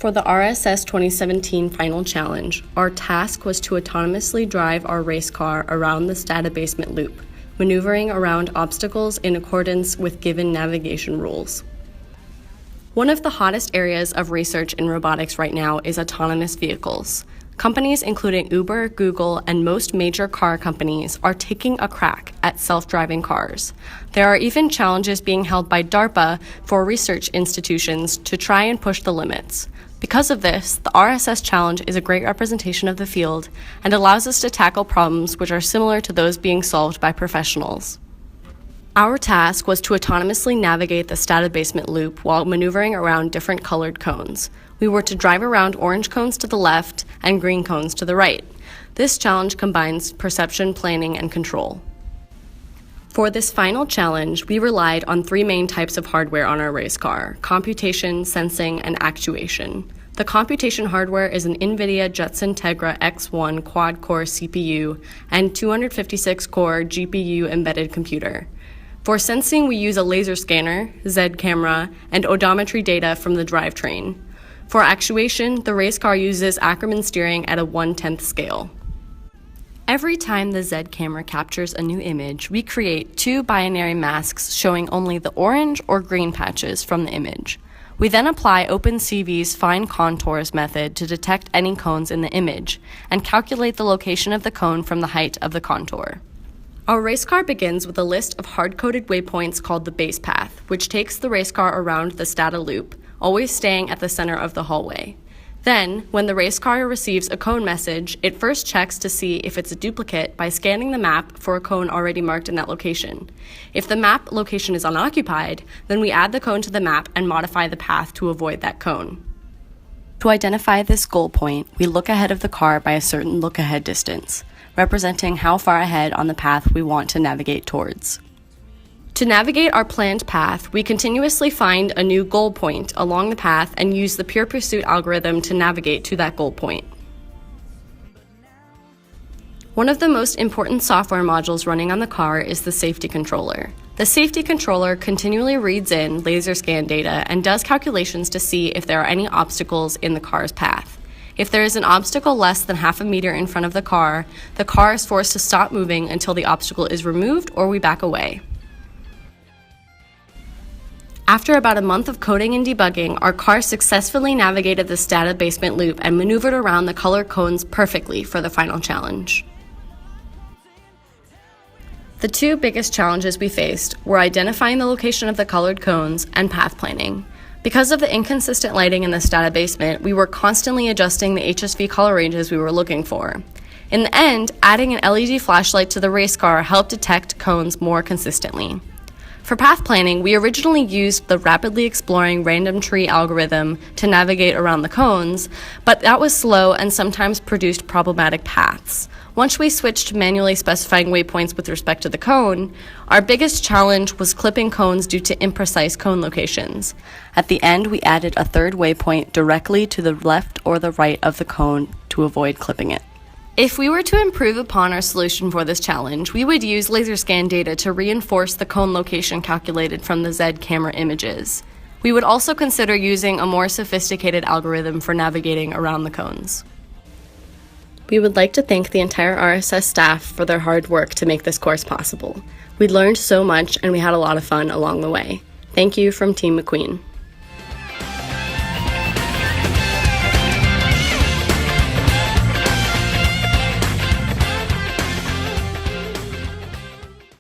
For the RSS 2017 final challenge, our task was to autonomously drive our race car around the static basement loop, maneuvering around obstacles in accordance with given navigation rules. One of the hottest areas of research in robotics right now is autonomous vehicles. Companies including Uber, Google, and most major car companies are taking a crack at self-driving cars. There are even challenges being held by DARPA for research institutions to try and push the limits. Because of this, the RSS challenge is a great representation of the field and allows us to tackle problems which are similar to those being solved by professionals. Our task was to autonomously navigate the static basement loop while maneuvering around different colored cones. We were to drive around orange cones to the left and green cones to the right. This challenge combines perception, planning, and control. For this final challenge, we relied on three main types of hardware on our race car: computation, sensing, and actuation. The computation hardware is an NVIDIA Jetson Tegra X1 quad-core CPU and 256-core GPU embedded computer. For sensing, we use a laser scanner, Z camera, and odometry data from the drivetrain. For actuation, the race car uses Ackerman steering at a 1/10 scale. Every time the Z camera captures a new image, we create two binary masks showing only the orange or green patches from the image. We then apply OpenCV's fine contours method to detect any cones in the image and calculate the location of the cone from the height of the contour. Our race car begins with a list of hard-coded waypoints called the base path, which takes the race car around the static loop, always staying at the center of the hallway. Then, when the race car receives a cone message, it first checks to see if it's a duplicate by scanning the map for a cone already marked in that location. If the map location is unoccupied, then we add the cone to the map and modify the path to avoid that cone. To identify this goal point, we look ahead of the car by a certain look-ahead distance, representing how far ahead on the path we want to navigate towards. To navigate our planned path, we continuously find a new goal point along the path and use the pure pursuit algorithm to navigate to that goal point. One of the most important software modules running on the car is the safety controller. The safety controller continually reads in laser scan data and does calculations to see if there are any obstacles in the car's path. If there is an obstacle less than half a meter in front of the car is forced to stop moving until the obstacle is removed or we back away. After about a month of coding and debugging, our car successfully navigated the static basement loop and maneuvered around the color cones perfectly for the final challenge. The two biggest challenges we faced were identifying the location of the colored cones and path planning. Because of the inconsistent lighting in the static basement, we were constantly adjusting the HSV color ranges we were looking for. In the end, adding an LED flashlight to the race car helped detect cones more consistently. For path planning, we originally used the rapidly exploring random tree algorithm to navigate around the cones, but that was slow and sometimes produced problematic paths. Once we switched to manually specifying waypoints with respect to the cone, our biggest challenge was clipping cones due to imprecise cone locations. At the end, we added a third waypoint directly to the left or the right of the cone to avoid clipping it. If we were to improve upon our solution for this challenge, we would use laser scan data to reinforce the cone location calculated from the Z camera images. We would also consider using a more sophisticated algorithm for navigating around the cones. We would like to thank the entire RSS staff for their hard work to make this course possible. We learned so much and we had a lot of fun along the way. Thank you from Team McQueen.